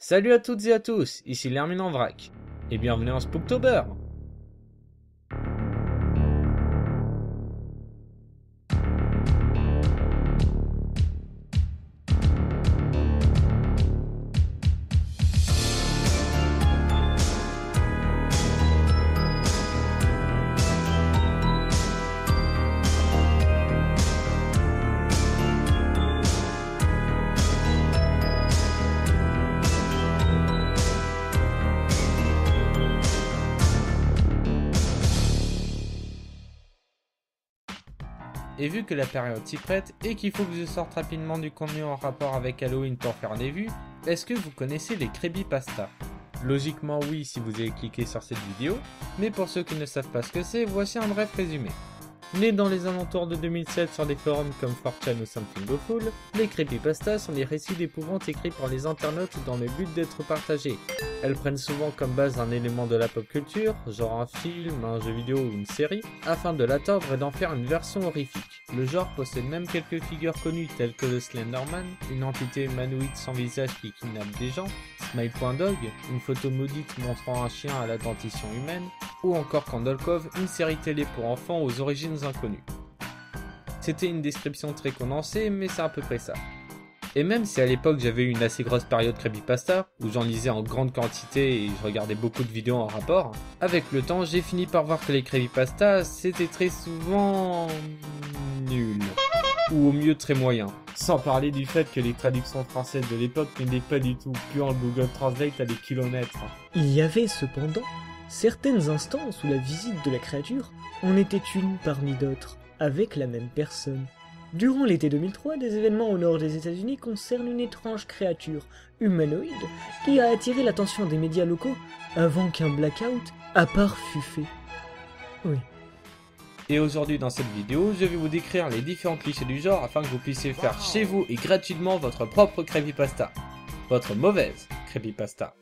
Salut à toutes et à tous, ici l'Hermine en vrac, et bienvenue en Spooktober. Et vu que la période s'y prête et qu'il faut que je sorte rapidement du contenu en rapport avec Halloween pour faire des vues, est-ce que vous connaissez les creepypasta? Logiquement oui si vous avez cliqué sur cette vidéo, mais pour ceux qui ne savent pas ce que c'est, voici un bref résumé. Nés dans les alentours de 2007 sur des forums comme 4chan ou Something Awful, les creepypastas sont des récits d'épouvante écrits par les internautes dans le but d'être partagés. Elles prennent souvent comme base un élément de la pop culture, genre un film, un jeu vidéo ou une série, afin de l'attendre et d'en faire une version horrifique. Le genre possède même quelques figures connues telles que le Slenderman, une entité humanoïde sans visage qui kidnappe des gens, Smile.dog, une photo maudite montrant un chien à la dentition humaine, ou encore Candle Cove, une série télé pour enfants aux origines inconnues. C'était une description très condensée, mais c'est à peu près ça. Et même si à l'époque j'avais eu une assez grosse période creepypasta, où j'en lisais en grande quantité et je regardais beaucoup de vidéos en rapport, avec le temps j'ai fini par voir que les creepypastas c'était très souvent nul. Ou au mieux très moyen. Sans parler du fait que les traductions françaises de l'époque n'étaient pas du tout, puant le Google Translate à des kilomètres. Il y avait cependant certaines instances où la visite de la créature en était une parmi d'autres, avec la même personne. Durant l'été 2003, des événements au nord des États-Unis concernent une étrange créature humanoïde qui a attiré l'attention des médias locaux avant qu'un blackout à part fût fait. Oui. Et aujourd'hui dans cette vidéo, je vais vous décrire les différents clichés du genre afin que vous puissiez faire chez vous et gratuitement votre propre creepypasta. Votre mauvaise creepypasta.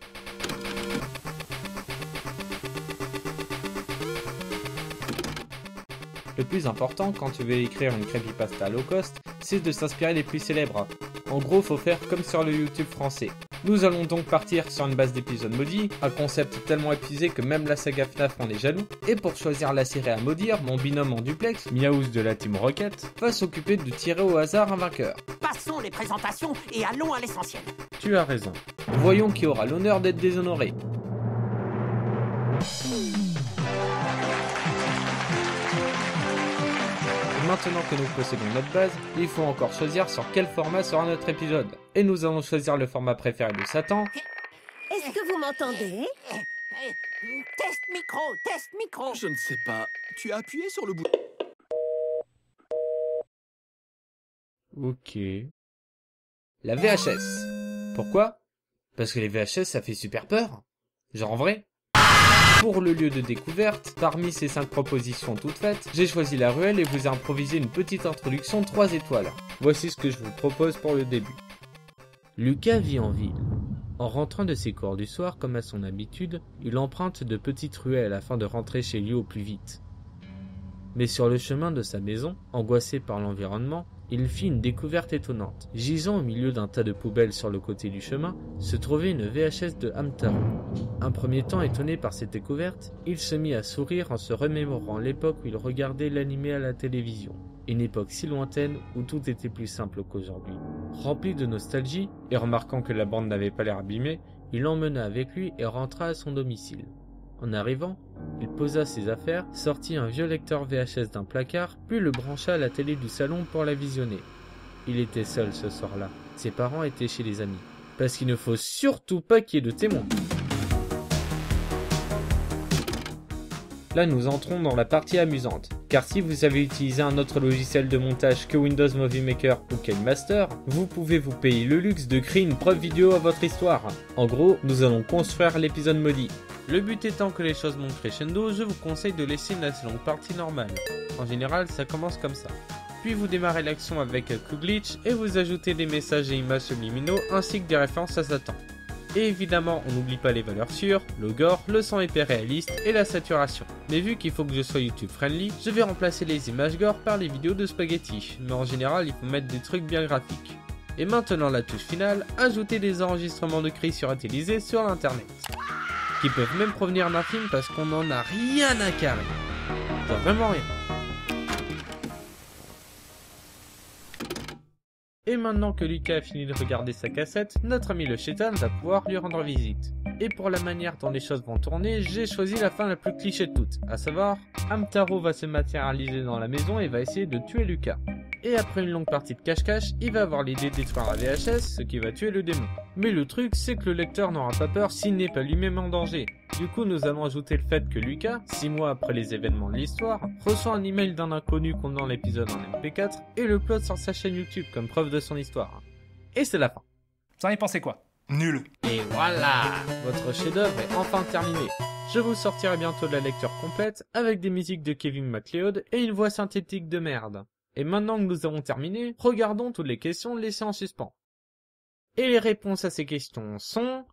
Le plus important quand tu veux écrire une creepypasta low cost, c'est de s'inspirer des plus célèbres. En gros, faut faire comme sur le YouTube français. Nous allons donc partir sur une base d'épisodes maudits, un concept tellement épuisé que même la saga FNAF en est jaloux, et pour choisir la série à maudire, mon binôme en duplex, Miaous de la Team Rocket, va s'occuper de tirer au hasard un vainqueur. Passons les présentations et allons à l'essentiel. Tu as raison. Voyons qui aura l'honneur d'être déshonoré. Maintenant que nous possédons notre base, il faut encore choisir sur quel format sera notre épisode. Et nous allons choisir le format préféré de Satan. Est-ce que vous m'entendez? Test micro. Je ne sais pas. Tu as appuyé sur le bouton. Ok. La VHS. Pourquoi? Parce que les VHS ça fait super peur. Genre en vrai. Pour le lieu de découverte, parmi ces 5 propositions toutes faites, j'ai choisi la ruelle et vous ai improvisé une petite introduction 3 étoiles. Voici ce que je vous propose pour le début. Lucas vit en ville. En rentrant de ses cours du soir, comme à son habitude, il emprunte de petites ruelles afin de rentrer chez lui au plus vite. Mais sur le chemin de sa maison, angoissé par l'environnement, il fit une découverte étonnante. Gisant au milieu d'un tas de poubelles sur le côté du chemin, se trouvait une VHS de Hamtaro. Un premier temps étonné par cette découverte, il se mit à sourire en se remémorant l'époque où il regardait l'animé à la télévision. Une époque si lointaine où tout était plus simple qu'aujourd'hui. Rempli de nostalgie, et remarquant que la bande n'avait pas l'air abîmée, il l'emmena avec lui et rentra à son domicile. En arrivant, il posa ses affaires, sortit un vieux lecteur VHS d'un placard, puis le brancha à la télé du salon pour la visionner. Il était seul ce soir-là. Ses parents étaient chez les amis. Parce qu'il ne faut surtout pas qu'il y ait de témoins. Là, nous entrons dans la partie amusante. Car si vous avez utilisé un autre logiciel de montage que Windows Movie Maker ou KineMaster, vous pouvez vous payer le luxe de créer une preuve vidéo à votre histoire. En gros, nous allons construire l'épisode maudit. Le but étant que les choses montent crescendo, je vous conseille de laisser une assez longue partie normale. En général, ça commence comme ça. Puis vous démarrez l'action avec un coup glitch et vous ajoutez des messages et images subliminaux ainsi que des références à Satan. Et évidemment, on n'oublie pas les valeurs sûres, le gore, le son épais réaliste et la saturation. Mais vu qu'il faut que je sois YouTube friendly, je vais remplacer les images gore par les vidéos de spaghetti. Mais en général, il faut mettre des trucs bien graphiques. Et maintenant la touche finale, ajouter des enregistrements de cris surutilisés sur l'internet. Qui peuvent même provenir d'un film parce qu'on n'en a rien à carrer. Genre vraiment rien. Et maintenant que Lucas a fini de regarder sa cassette, notre ami le Chétan va pouvoir lui rendre visite. Et pour la manière dont les choses vont tourner, j'ai choisi la fin la plus cliché de toutes, à savoir, Hamtaro va se matérialiser dans la maison et va essayer de tuer Lucas. Et après une longue partie de cache-cache, il va avoir l'idée de détruire la VHS, ce qui va tuer le démon. Mais le truc, c'est que le lecteur n'aura pas peur s'il n'est pas lui-même en danger. Du coup, nous allons ajouter le fait que Lucas, 6 mois après les événements de l'histoire, reçoit un email d'un inconnu contenant l'épisode en MP4 et le upload sur sa chaîne YouTube comme preuve de son histoire. Et c'est la fin. Vous en avez pensé quoi? Nul. Et voilà, votre chef-d'œuvre est enfin terminé. Je vous sortirai bientôt de la lecture complète avec des musiques de Kevin MacLeod et une voix synthétique de merde. Et maintenant que nous avons terminé, regardons toutes les questions laissées en suspens. Et les réponses à ces questions sont...